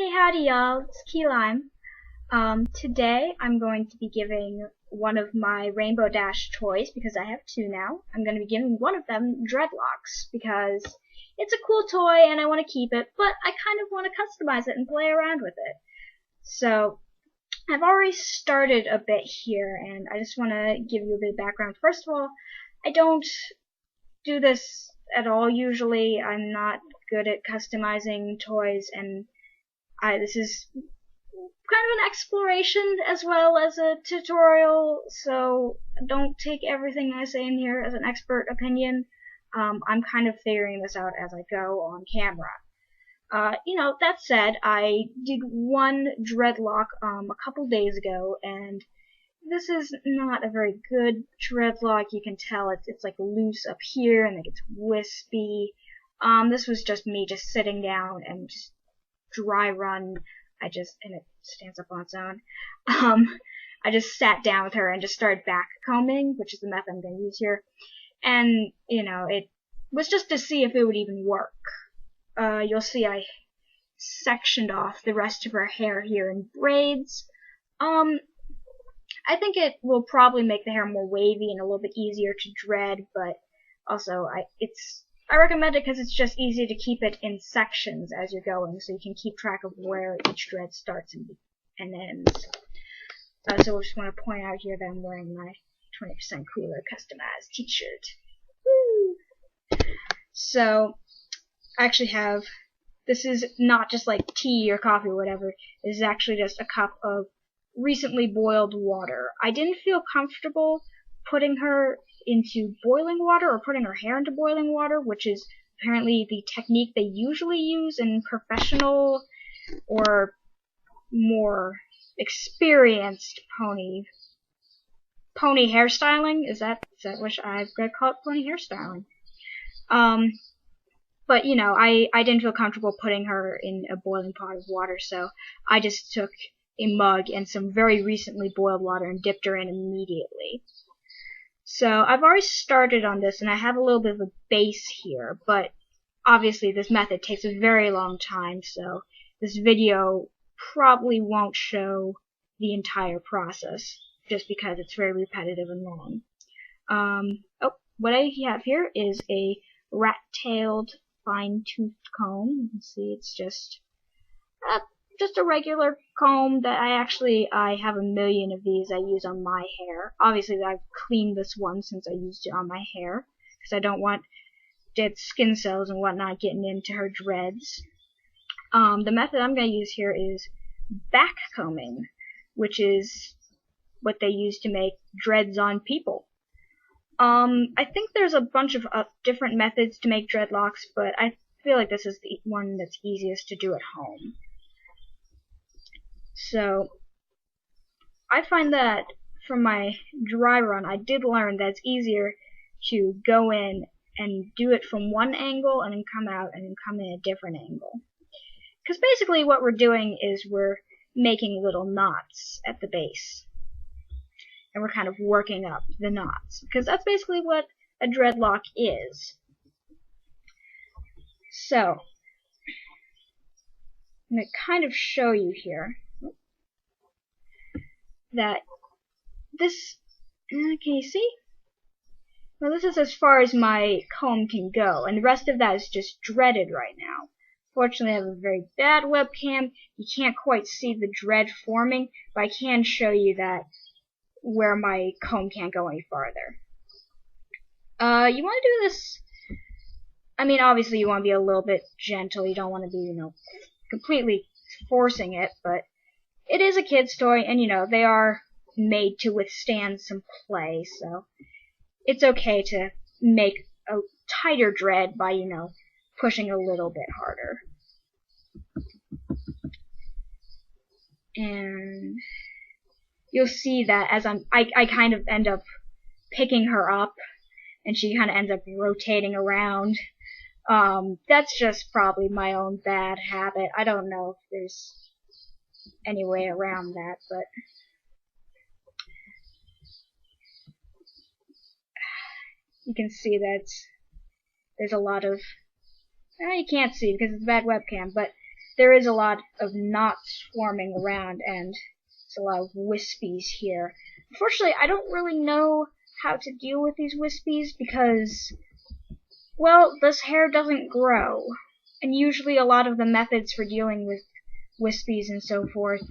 Hey, howdy y'all, it's Key Lime. Today I'm going to be giving one of my Rainbow Dash toys, because I have two now. I'm going to be giving one of them Dreadlocks, because it's a cool toy and I want to keep it, but I kind of want to customize it and play around with it. So, I've already started a bit here, and I just want to give you a bit of background. First of all, I don't do this at all usually. I'm not good at customizing toys, and this is kind of an exploration as well as a tutorial, so don't take everything I say in here as an expert opinion. I'm kind of figuring this out as I go on camera. That said, I did one Dreadlock a couple days ago, and this is not a very good Dreadlock. You can tell it's like loose up here and it gets wispy. This was just me just sitting down and just dry run. And it stands up on its own. I just sat down with her and just started back combing, which is the method I'm going to use here. And, it was just to see if it would even work. You'll see I sectioned off the rest of her hair here in braids. I think it will probably make the hair more wavy and a little bit easier to dread, but also I recommend it because it's just easy to keep it in sections as you're going, so you can keep track of where each dread starts and ends. So I just want to point out here that I'm wearing my 20% Cooler customized t-shirt. Woo! So, I actually have, this is not just like tea or coffee or whatever, this is actually just a cup of recently boiled water. I didn't feel comfortable putting her into boiling water or putting her hair into boiling water, which is apparently the technique they usually use in professional or more experienced pony hairstyling. Is that what I've got to call it? Pony hairstyling. But I didn't feel comfortable putting her in a boiling pot of water, so I just took a mug and some very recently boiled water and dipped her in immediately. So I've already started on this, and I have a little bit of a base here, but obviously this method takes a very long time, so this video probably won't show the entire process, just because it's very repetitive and long. What I have here is a rat-tailed fine-toothed comb. You can see it's just a regular comb that I have a million of these I use on my hair. Obviously I've cleaned this one since I used it on my hair, because I don't want dead skin cells and whatnot getting into her dreads. The method I'm going to use here is back combing, which is what they use to make dreads on people. I think there's a bunch of different methods to make dreadlocks, but I feel like this is the one that's easiest to do at home. So, I find that from my dry run, I did learn that it's easier to go in and do it from one angle and then come out and then come in a different angle. Because basically what we're doing is we're making little knots at the base. And we're kind of working up the knots, because that's basically what a dreadlock is. So, I'm going to kind of show you here that this, can you see? Well, this is as far as my comb can go, and the rest of that is just dreaded right now. Fortunately, I have a very bad webcam. You can't quite see the dread forming, but I can show you that where my comb can't go any farther. You want to do this, obviously you want to be a little bit gentle. You don't want to be, completely forcing it, but it is a kid's toy, and they are made to withstand some play, so it's okay to make a tighter dread by, pushing a little bit harder. And you'll see that as I kind of end up picking her up, and she kind of ends up rotating around. That's just probably my own bad habit. I don't know if there's any way around that, but you can see that there's a lot of, you can't see because it's a bad webcam, but there is a lot of knots swarming around, and there's a lot of wispies here. Unfortunately, I don't really know how to deal with these wispies because, well, this hair doesn't grow. And usually a lot of the methods for dealing with wispies and so forth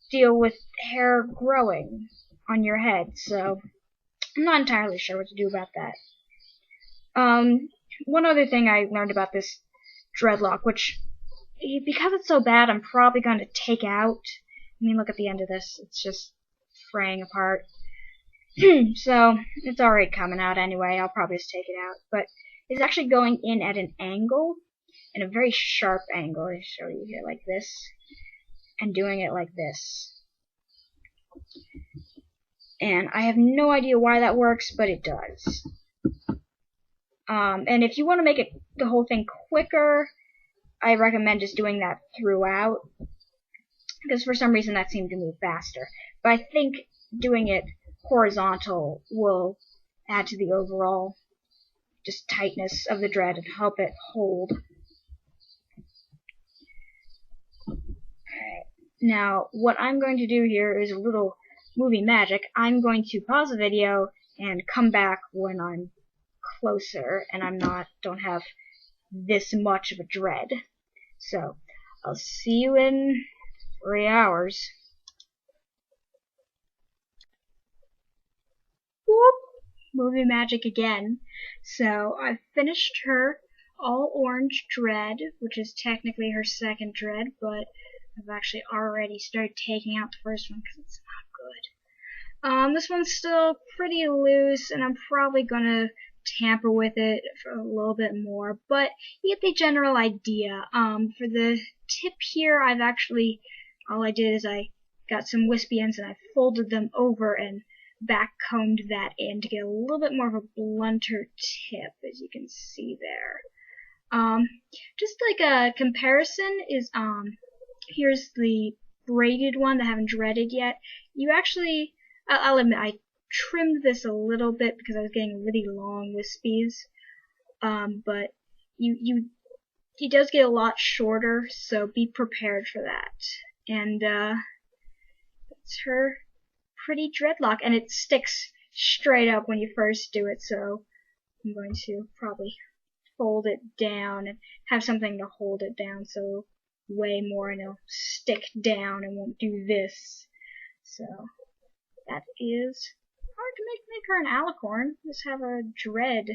deal with hair growing on your head, so I'm not entirely sure what to do about that. One other thing I learned about this dreadlock, which, because it's so bad, I'm probably going to take out. I mean, look at the end of this. It's just fraying apart. So, it's already coming out anyway. I'll probably just take it out. But it's actually going in at an angle, and a very sharp angle. I'll show you here, like this. And doing it like this. And I have no idea why that works, but it does. And if you want to make it the whole thing quicker, I recommend just doing that throughout, because for some reason that seemed to move faster. But I think doing it horizontal will add to the overall just tightness of the dread and help it hold. Alright, now what I'm going to do here is a little movie magic. I'm going to pause the video and come back when I'm closer and don't have this much of a dread. So I'll see you in 3 hours. Whoop! Movie magic again. So I've finished her all orange dread, which is technically her second dread, but I've actually already started taking out the first one because it's not good. This one's still pretty loose, and I'm probably gonna tamper with it for a little bit more, but you get the general idea. For the tip here, all I did is I got some wispy ends and I folded them over and back combed that in to get a little bit more of a blunter tip, as you can see there. Just like a comparison is, here's the braided one that I haven't dreaded yet. You actually, I'll admit, I trimmed this a little bit because I was getting really long wispies, but it does get a lot shorter, so be prepared for that. And that's her pretty dreadlock, and it sticks straight up when you first do it, so I'm going to probably fold it down and have something to hold it down, so way more, and it'll stick down and won't do this. So that is hard to make her an alicorn. Just have a dread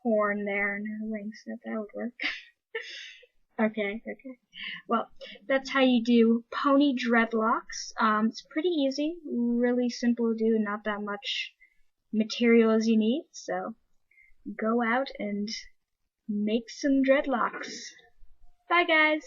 horn there and her wings. That would work. Okay. Well, that's how you do pony dreadlocks. It's pretty easy, really simple to do, not that much material as you need. So go out and make some dreadlocks. Bye, guys.